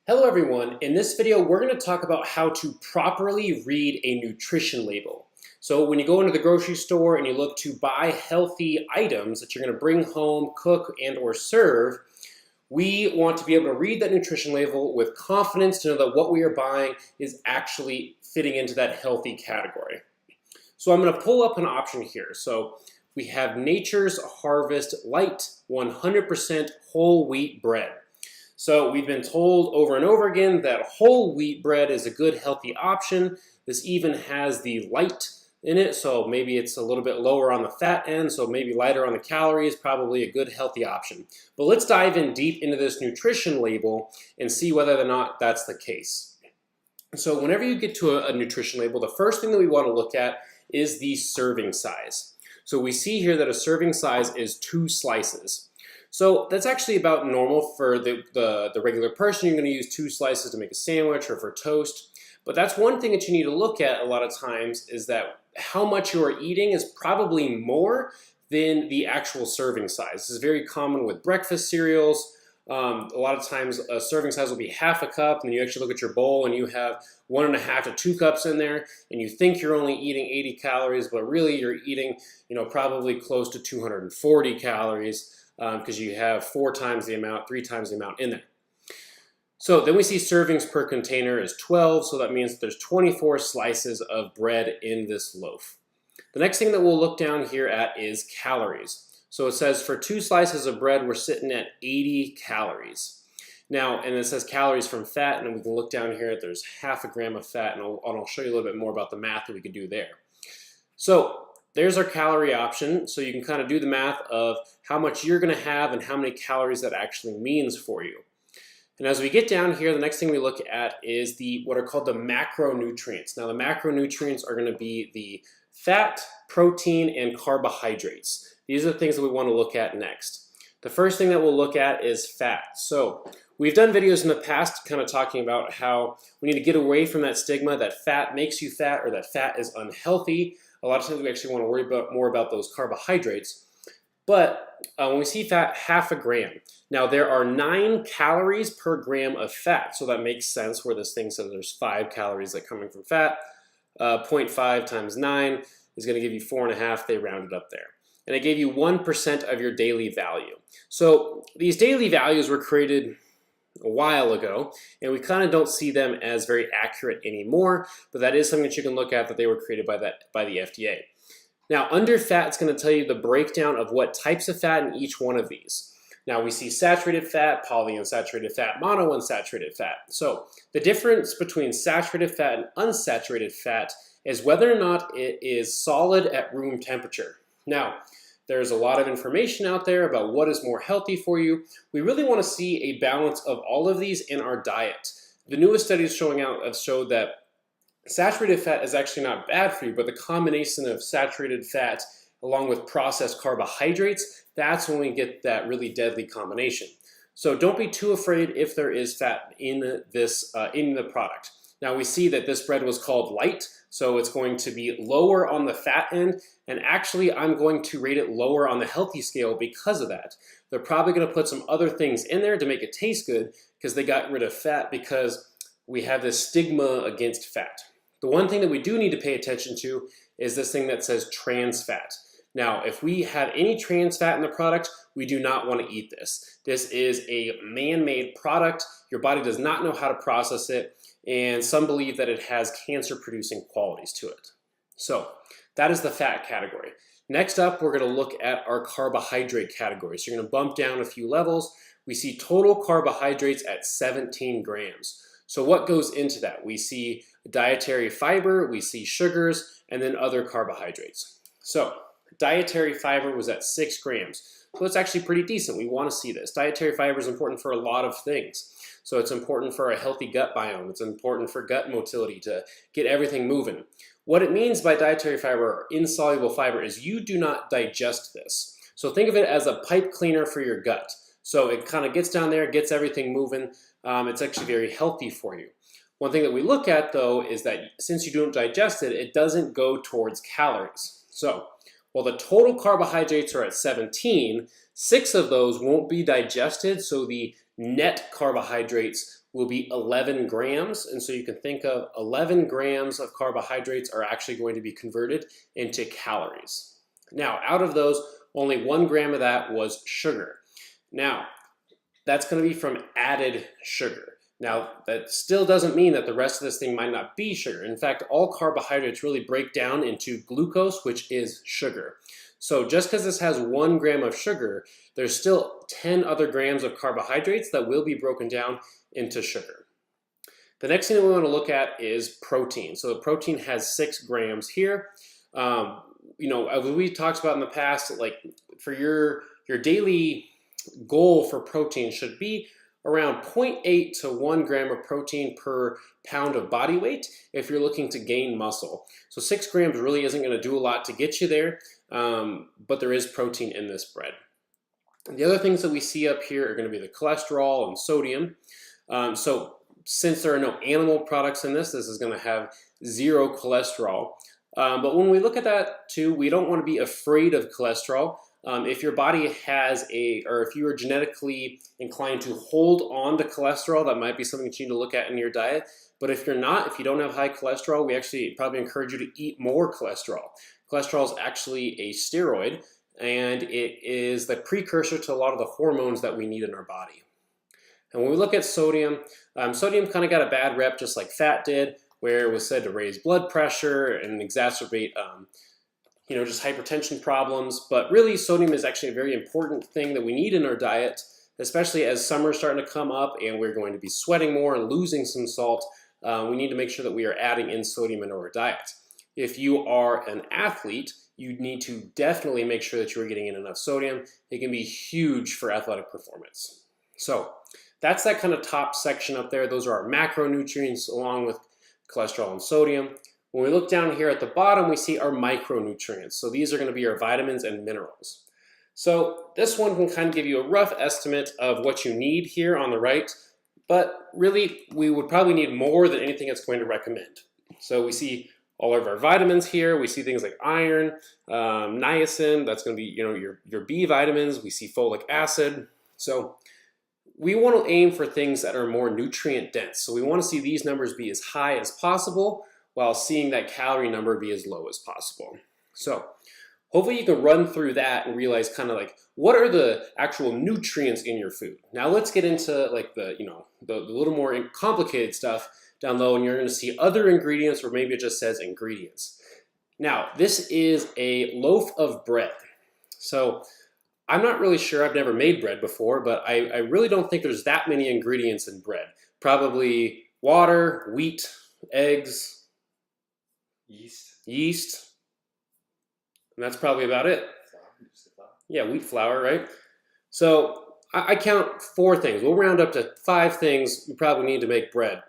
Hello everyone, in this video we're going to talk about how to properly read a nutrition label. So when you go into the grocery store and you look to buy healthy items that you're going to bring home, cook, and or serve, we want to be able to read that nutrition label with confidence to know that what we are buying is actually fitting into that healthy category. So I'm going to pull up an option here. So we have Nature's Harvest Light 100% whole wheat bread. So we've been told over and over again that whole wheat bread is a good healthy option. This even has the light in it, so maybe it's a little bit lower on the fat end, so maybe lighter on the calories, probably a good healthy option. But let's dive in deep into this nutrition label and see whether or not that's the case. So whenever you get to a nutrition label, the first thing that we want to look at is the serving size. So we see here that a serving size is 2 slices. So that's actually about normal for the regular person. You're going to use 2 slices to make a sandwich or for toast. But that's one thing that you need to look at a lot of times, is that how much you are eating is probably more than the actual serving size. This is very common with breakfast cereals. A lot of times a serving size will be half a cup, and then you actually look at your bowl and you have 1.5 to 2 cups in there, and you think you're only eating 80 calories, but really you're eating, probably close to 240 calories. Because you have 4 times the amount, 3 times the amount in there. So then we see servings per container is 12, so that means there's 24 slices of bread in this loaf. The next thing that we'll look down here at is calories. So it says for 2 slices of bread, we're sitting at 80 calories. Now, and it says calories from fat, and we can look down here, there's half a gram of fat, and I'll show you a little bit more about the math that we can do there. So there's our calorie option, so you can kind of do the math of how much you're going to have and how many calories that actually means for you. And as we get down here, the next thing we look at is what are called the macronutrients. Now the macronutrients are going to be the fat, protein, and carbohydrates. These are the things that we want to look at next. The first thing that we'll look at is fat. So we've done videos in the past kind of talking about how we need to get away from that stigma that fat makes you fat or that fat is unhealthy. A lot of times we actually want to worry more about those carbohydrates. But when we see fat, half a gram. Now there are 9 calories per gram of fat, so that makes sense where this thing says there's 5 calories that are coming from fat. 0.5 times 9 is going to give you 4.5. They rounded up there. And it gave you 1% of your daily value. So these daily values were created a while ago, and we kind of don't see them as very accurate anymore, but that is something that you can look at, that they were created by the FDA. Now under fat, it's going to tell you the breakdown of what types of fat in each one of these. Now we see saturated fat, polyunsaturated fat, monounsaturated fat. So the difference between saturated fat and unsaturated fat is whether or not it is solid at room temperature. Now there's a lot of information out there about what is more healthy for you. We really want to see a balance of all of these in our diet. The newest studies showed that saturated fat is actually not bad for you, but the combination of saturated fat along with processed carbohydrates, that's when we get that really deadly combination. So don't be too afraid if there is fat in the product. Now we see that this bread was called light, so it's going to be lower on the fat end, and actually I'm going to rate it lower on the healthy scale because of that. They're probably going to put some other things in there to make it taste good because they got rid of fat, because we have this stigma against fat. The one thing that we do need to pay attention to is this thing that says trans fat. Now, if we have any trans fat in the product, we do not want to eat this. This is a man-made product. Your body does not know how to process it, and some believe that it has cancer-producing qualities to it. So that is the fat category. Next up, we're going to look at our carbohydrate category. So you're going to bump down a few levels. We see total carbohydrates at 17 grams. So what goes into that? We see dietary fiber, we see sugars, and then other carbohydrates. So dietary fiber was at 6 grams. So it's actually pretty decent. We want to see this. Dietary fiber is important for a lot of things. So it's important for a healthy gut biome. It's important for gut motility to get everything moving. What it means by dietary fiber or insoluble fiber is you do not digest this. So think of it as a pipe cleaner for your gut. So it kind of gets down there, gets everything moving. It's actually very healthy for you. One thing that we look at though is that since you don't digest it, it doesn't go towards calories. So while the total carbohydrates are at 17, 6 of those won't be digested, so the net carbohydrates will be 11 grams. And so you can think of 11 grams of carbohydrates are actually going to be converted into calories. Now, out of those, only 1 gram of that was sugar. Now, that's going to be from added sugar. Now, that still doesn't mean that the rest of this thing might not be sugar. In fact, all carbohydrates really break down into glucose, which is sugar. So just because this has 1 gram of sugar, there's still 10 other grams of carbohydrates that will be broken down into sugar. The next thing that we want to look at is protein. So the protein has 6 grams here. As we talked about in the past, like for your daily goal for protein should be around 0.8 to 1 gram of protein per pound of body weight if you're looking to gain muscle. So 6 grams really isn't going to do a lot to get you there, but there is protein in this bread. The other things that we see up here are going to be the cholesterol and sodium. So since there are no animal products in this is going to have 0 cholesterol. But when we look at that too, we don't want to be afraid of cholesterol. If your body has or if you are genetically inclined to hold on to cholesterol, that might be something that you need to look at in your diet. But if you're not, if you don't have high cholesterol, we actually probably encourage you to eat more cholesterol. Cholesterol is actually a steroid, and it is the precursor to a lot of the hormones that we need in our body. And when we look at sodium, sodium kind of got a bad rep just like fat did, where it was said to raise blood pressure and exacerbate just hypertension problems. But really, sodium is actually a very important thing that we need in our diet, especially as summer is starting to come up and we're going to be sweating more and losing some salt. We need to make sure that we are adding in sodium into our diet. If you are an athlete, you need to definitely make sure that you are getting in enough sodium. It can be huge for athletic performance. So that's that kind of top section up there. Those are our macronutrients along with cholesterol and sodium. When we look down here at the bottom, we see our micronutrients. So these are going to be our vitamins and minerals. So this one can kind of give you a rough estimate of what you need here on the right, but really we would probably need more than anything it's going to recommend. So we see all of our vitamins here. We see things like iron, niacin, that's going to be your B vitamins. We see folic acid. So we want to aim for things that are more nutrient dense. So we want to see these numbers be as high as possible while seeing that calorie number be as low as possible. So hopefully you can run through that and realize kind of like what are the actual nutrients in your food. Now let's get into like the little more complicated stuff down low, and you're going to see other ingredients where maybe it just says ingredients. Now this is a loaf of bread. So I'm not really sure, I've never made bread before, but I really don't think there's that many ingredients in bread. Probably water, wheat, eggs, yeast, and that's probably about it. Yeah, wheat flour, right? So I count 4 things. We'll round up to 5 things you probably need to make bread.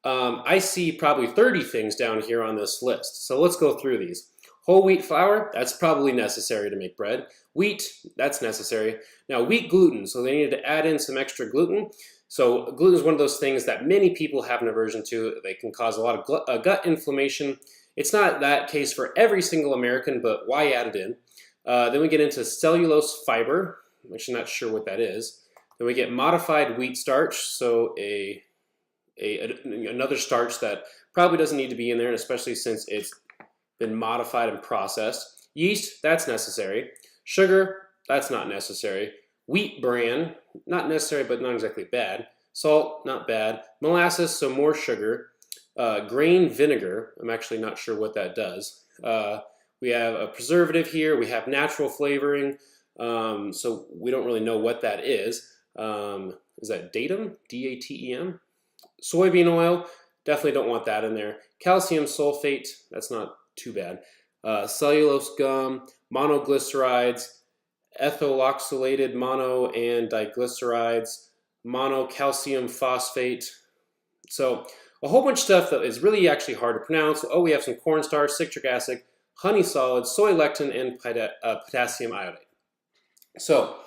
I see probably 30 things down here on this list. So let's go through these. Whole wheat flour, that's probably necessary to make bread. Wheat, that's necessary. Now wheat gluten, so they needed to add in some extra gluten. So gluten is one of those things that many people have an aversion to. They can cause a lot of gut inflammation. It's not that case for every single American, but why add it in? Then we get into cellulose fiber. I'm actually not sure what that is. Then we get modified wheat starch, so another starch that probably doesn't need to be in there, and especially since it's been modified and processed. Yeast, that's necessary. Sugar, that's not necessary. Wheat bran, not necessary, but not exactly bad. Salt, not bad. Molasses, so more sugar. Grain vinegar, I'm actually not sure what that does. We have a preservative here. We have natural flavoring, so we don't really know what that is. Is that datum? D-A-T-E-M? Soybean oil, definitely don't want that in there. Calcium sulfate, that's not too bad. Cellulose gum, monoglycerides, ethoxylated mono and diglycerides, monocalcium phosphate. So a whole bunch of stuff that is really actually hard to pronounce. Oh, we have some cornstarch, citric acid, honey solid, soy lectin, and potassium iodide. So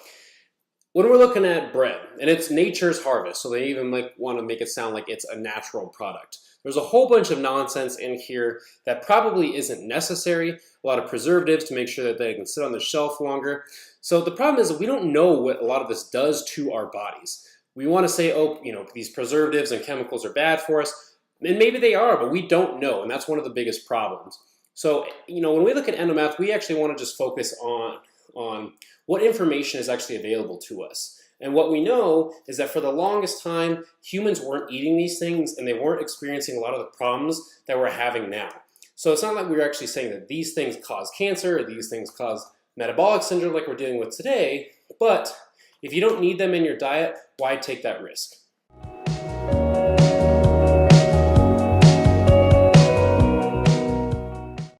when we're looking at bread, and it's nature's harvest, so they even want to make it sound like it's a natural product. There's a whole bunch of nonsense in here that probably isn't necessary. A lot of preservatives to make sure that they can sit on the shelf longer. So the problem is that we don't know what a lot of this does to our bodies. we want to say, oh, these preservatives and chemicals are bad for us. And maybe they are, but we don't know. And that's one of the biggest problems. So, when we look at Endomath, we actually want to just focus on what information is actually available to us. And what we know is that for the longest time, humans weren't eating these things and they weren't experiencing a lot of the problems that we're having now. So it's not like we're actually saying that these things cause cancer or these things cause metabolic syndrome like we're dealing with today, but if you don't need them in your diet, why take that risk?